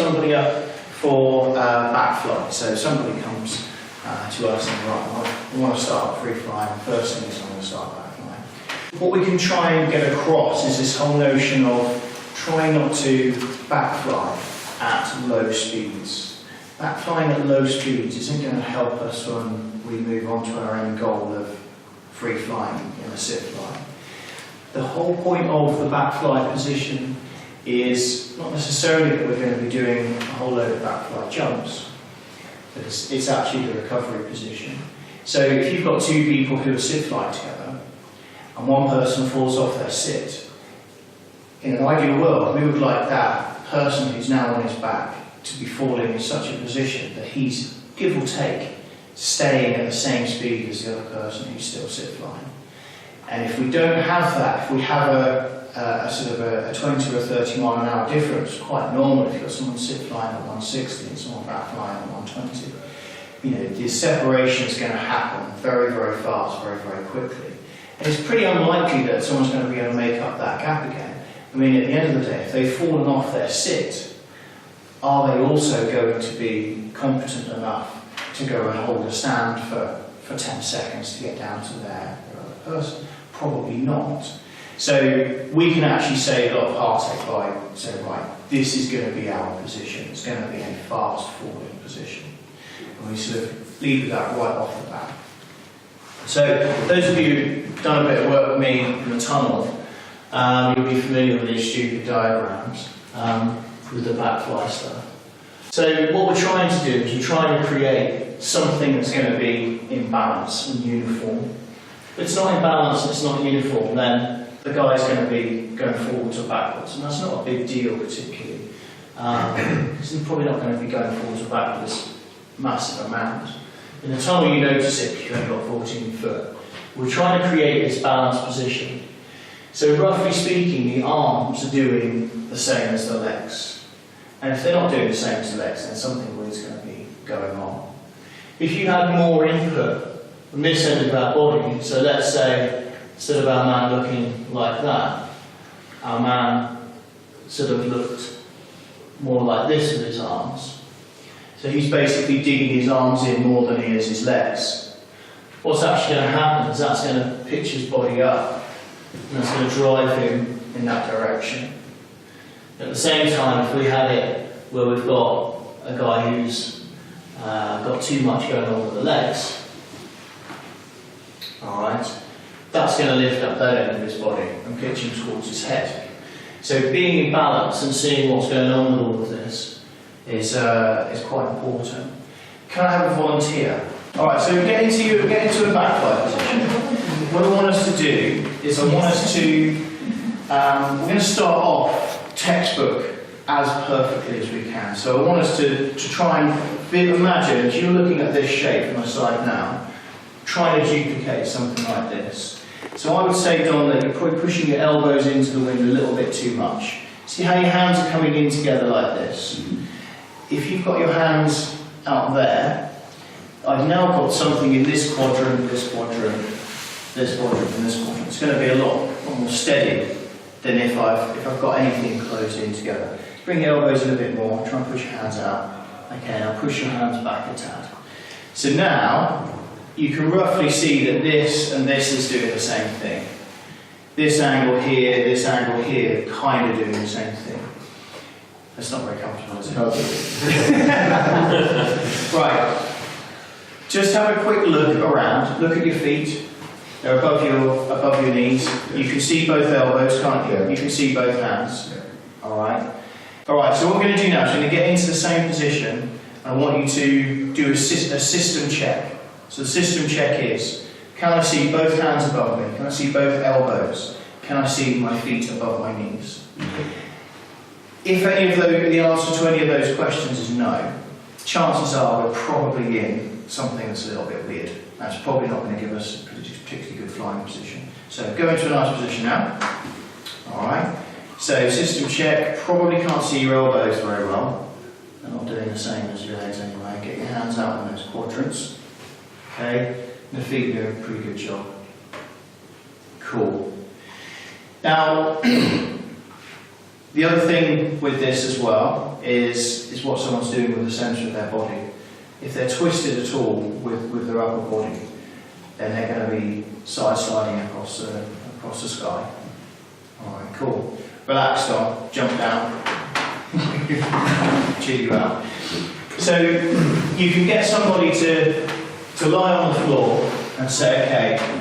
somebody up for backfly. So somebody comes to us and right, we want to start Freefly. First thing is I want to start backflying. What we can try and get across is this whole notion of trying not to backfly at low speeds. Backflying at low speeds isn't going to help us when we move on to our end goal of free flying in a sit fly. The whole point of the backfly position is not necessarily that we're going to be doing a whole load of backfly jumps, but it's actually the recovery position. So if you've got two people who are sit flying together and one person falls off their sit, in an ideal world we would like that person who's now on his back to be falling in such a position that he's, give or take, staying at the same speed as the other person who's still sit flying. And if we don't have that, if we have a sort of a 20 or 30 mile an hour difference, quite normal if you've got someone sit flying at 160 and someone back flying at 120, you know, the separation is going to happen very, very fast, very, very quickly. And it's pretty unlikely that someone's going to be able to make up that gap again. I mean, at the end of the day, if they've fallen off their sit, are they also going to be competent enough to go and hold a stand for 10 seconds to get down to their other person? Probably not. So we can actually save a lot of heartache by saying, right, this is going to be our position. It's going to be a fast falling position. And we sort of lead with that right off the bat. So those of you who've done a bit of work with me in the tunnel, you'll be familiar with these stupid diagrams with the backfly stuff. So what we're trying to do is we're trying to create something that's going to be in balance and uniform. If it's not in balance and it's not uniform, then the guy's going to be going forwards or backwards, and that's not a big deal particularly. Because he's probably not going to be going forwards or backwards massive amount. In the tunnel you notice it because you've only got 14 foot. We're trying to create this balanced position. So roughly speaking, the arms are doing the same as the legs. And if they're not doing the same as the legs, then something weird's going to be going on. If you had more input from this end of our body, so let's say instead of our man looking like that, our man sort of looked more like this with his arms. So he's basically digging his arms in more than he is his legs. What's actually going to happen is that's going to pitch his body up, and that's going to drive him in that direction. At the same time, if we had it where we've got a guy who's got too much going on with the legs, alright, that's going to lift up that end of his body and pitch him towards his head. So being in balance and seeing what's going on with all of this is quite important. Can I have a volunteer? Alright, so get into a backfly position. What I want us to do is we're going to start off textbook as perfectly as we can. So I want us to try and imagine, as you're looking at this shape on the side now, trying to duplicate something like this. So I would say, Don, that you're probably pushing your elbows into the wind a little bit too much. See how your hands are coming in together like this? If you've got your hands out there, I've now got something in this quadrant, this quadrant, this quadrant, and this quadrant. It's going to be a lot more steady than if I've got anything closed in together. Bring your elbows in a bit more, try and push your hands out. Okay, now push your hands back a tad. So now, you can roughly see that this and this is doing the same thing. This angle here, kind of doing the same thing. That's not very comfortable, is it? Right. Just have a quick look around. Look at your feet. They're above your knees. You can see both elbows, can't you? You can see both hands. Alright. Alright, so what we're going to do now is we're going to get into the same position. I want you to do a system check. So the system check is, can I see both hands above me? Can I see both elbows? Can I see my feet above my knees? If the answer to any of those questions is no, chances are we're probably in something that's a little bit weird. That's probably not going to give us a particularly good flying position. So go into a nice position now. Alright. So system check, probably can't see your elbows very well. They're not doing the same as your legs anyway. Get your hands out in those quadrants. Okay. And the feet do a pretty good job. Cool. Now, The other thing with this as well is what someone's doing with the centre of their body. If they're twisted at all with their upper body, then they're going to be side sliding across the sky. Alright, cool. Relax, Dom. Jump down. Chill you out. So you can get somebody to lie on the floor and say, okay,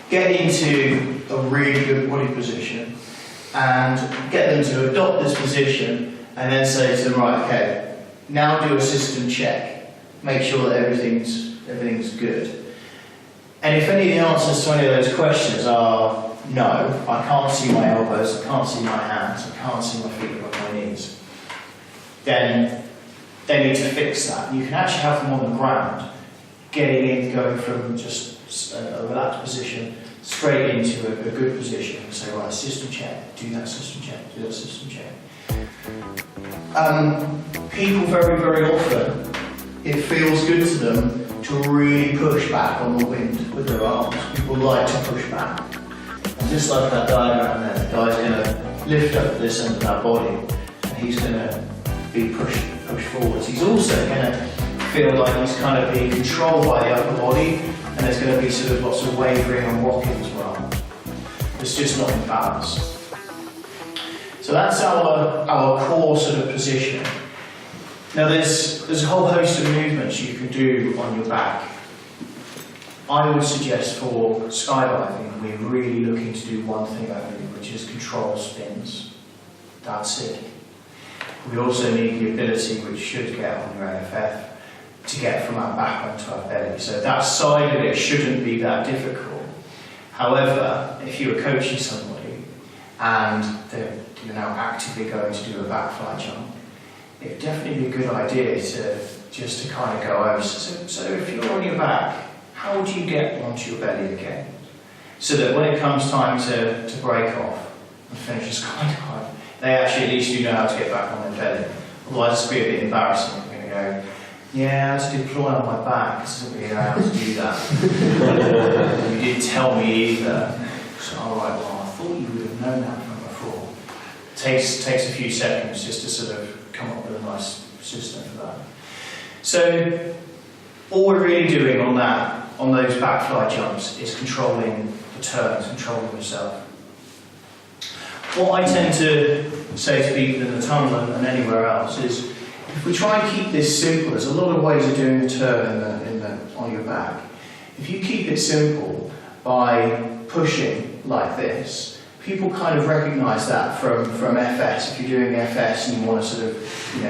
get into a really good body position and get them to adopt this position and then say to them, right, okay, now do a system check. Make sure that everything's good. And if any of the answers to any of those questions are no, I can't see my elbows, I can't see my hands, I can't see my feet above my knees, then they need to fix that. You can actually have them on the ground, going from just a relaxed position straight into a good position and say, right, system check, do that system check, do that system check. People very, very often, it feels good to them to really push back on the wind with their arms. People like to push back. And just like that diagram there, the guy's going to lift up this end of that body and he's going to be pushed forwards. He's also going to feel like he's kind of being controlled by the upper body, and there's going to be sort of lots of wavering and rocking as well. It's just not in balance. So that's our core sort of position. Now there's a whole host of movements you can do on your back. I would suggest for skydiving we're really looking to do one thing only, which is control spins. That's it. We also need the ability, which should get on your AFF, to get from our back onto our belly. So that side of it shouldn't be that difficult. However, if you are coaching somebody and they're now actively going to do a backfly jump, it would definitely be a good idea to kind of go over. So if you're on your back, how do you get onto your belly again? So that when it comes time to break off and finish a skydive, they actually at least do know how to get back on their belly. Otherwise it's going to be a bit embarrassing. They're going to go, yeah, I had to deploy on my back, because I didn't really know how to do that. You didn't tell me either. So, alright, well, I thought you would have known that from before. It takes a few seconds just to sort of come up with a nice system for that. So, all we're really doing on those backfly jumps is controlling the turns, controlling yourself. What I tend to say to people in the tunnel and anywhere else is, if we try and keep this simple, there's a lot of ways of doing a turn on your back. If you keep it simple by pushing like this, people kind of recognise that from FS. If you're doing FS and you want to sort of,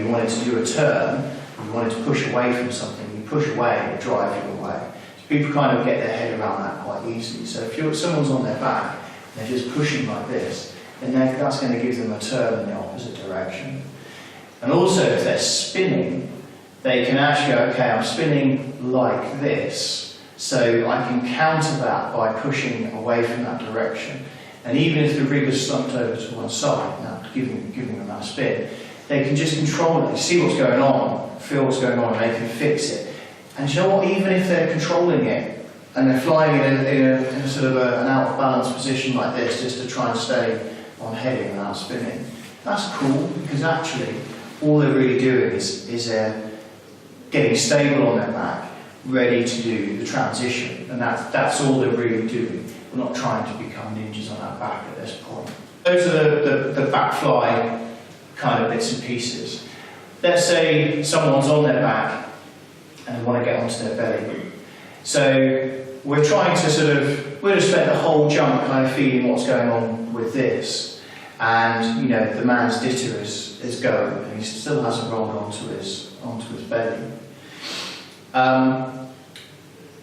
you wanted to do a turn, you wanted to push away from something, you push away and it drives you away. So people kind of get their head around that quite easily. So if someone's on their back and they're just pushing like this, then that's going to give them a turn in the opposite direction. And also, if they're spinning, they can actually go, okay, I'm spinning like this, so I can counter that by pushing away from that direction. And even if the rig is slumped over to one side, now giving them that spin, they can just control it, they see what's going on, feel what's going on, and they can fix it. And you know what, even if they're controlling it, and they're flying it in a sort of an out of balance position like this, just to try and stay on heading without spinning, that's cool, because actually, all they're really doing is getting stable on their back, ready to do the transition, and that's all they're really doing. We're not trying to become ninjas on our back at this point. Those are the backfly kind of bits and pieces. Let's say someone's on their back and they want to get onto their belly. So we're trying to we'll just spend the whole jump kind of feeling what's going on with this, and the man's ditto is going, and he still hasn't rolled onto his belly.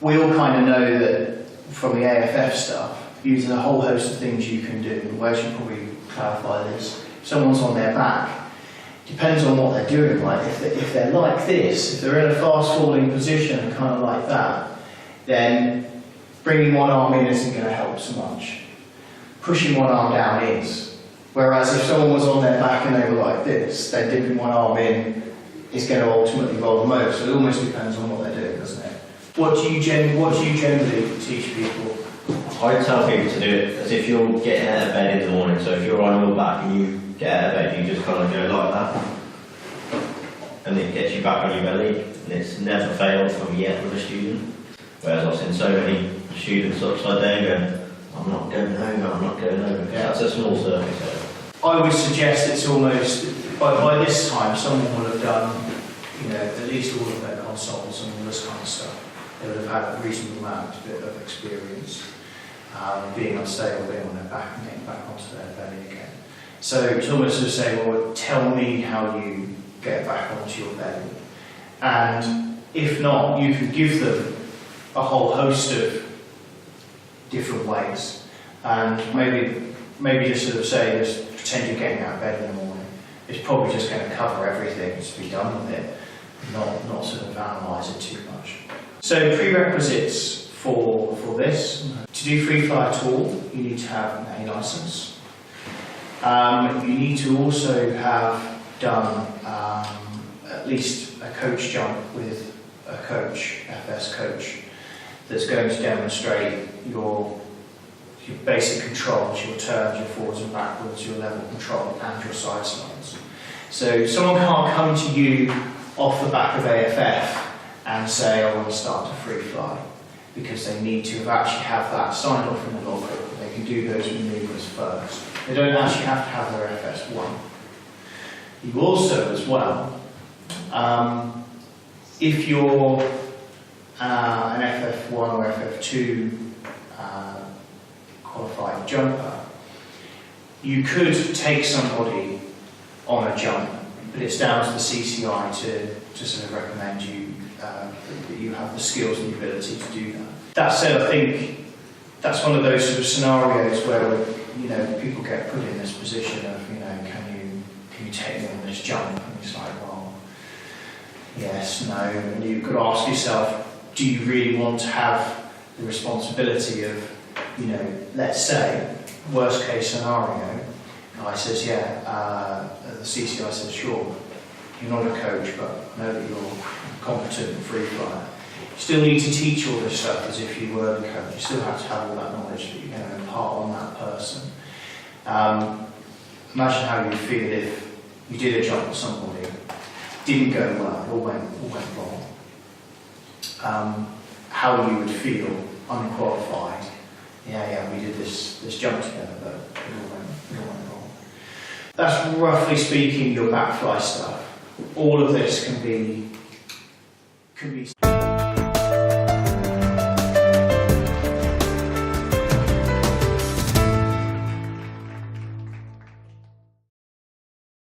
We all kind of know that from the AFF stuff, there's a whole host of things you can do, and Wes should probably clarify this. If someone's on their back, depends on what they're doing, right? If they're like this, if they're in a fast falling position and kind of like that, then bringing one arm in isn't going to help so much. Pushing one arm down is. Whereas if someone was on their back and they were like this, then dipping one arm in is going to ultimately roll them over. So it almost depends on what they're doing, doesn't it? What do you generally teach people? I tell people to do it as if you're getting out of bed in the morning. So if you're on your back and you get elevated, you just kind of go like that, and it gets you back on your belly, and it's never failed for me yet with a student. Whereas I've seen so many students upside down going, I'm not going over, I'm not going over. Yeah. That's a small surface. I would suggest it's almost, by this time, someone will have done, at least all of their consoles and all this kind of stuff. They would have had a reasonable amount of experience being unstable, being on their back and getting back onto their belly again. So it's almost to say, well, tell me how you get back onto your belly. And if not, you can give them a whole host of different ways. And maybe just sort of say, just pretend you're getting out of bed in the morning. It's probably just going to cover everything, just be done with it, not sort of analyse it too much. So prerequisites for this. To do Freefly at all, you need to have an A licence. You need to also have done at least a coach jump with a coach, FS coach, that's going to demonstrate your basic controls, your turns, your forwards and backwards, your level control and your side slides. So someone can't come to you off the back of AFF and say, I want to start to Freefly, because they need to actually have that signed off in the logbook. They can do those manoeuvres first. They don't actually have to have their FS1. You also, as well, if you're an FF1 or FF2 qualified jumper, you could take somebody on a jump, but it's down to the CCI to sort of recommend you that you have the skills and the ability to do that. That said, I think that's one of those sort of scenarios where people get put in this position of can you take me on this jump, and it's like, well, yes, no, and you've got to ask yourself, do you really want to have the responsibility of, let's say, worst case scenario, guy says, yeah, the CCI says, sure, you're not a coach, but I know that you're competent free flyer. You still need to teach all this stuff as if you were the coach. You still have to have all that knowledge that you're going to impart on that person. Imagine how you'd feel if you did a jump with somebody, didn't go well, it all went wrong. How you would feel unqualified. Yeah, we did this jump together, but it all went wrong. That's roughly speaking your backfly stuff. All of this can be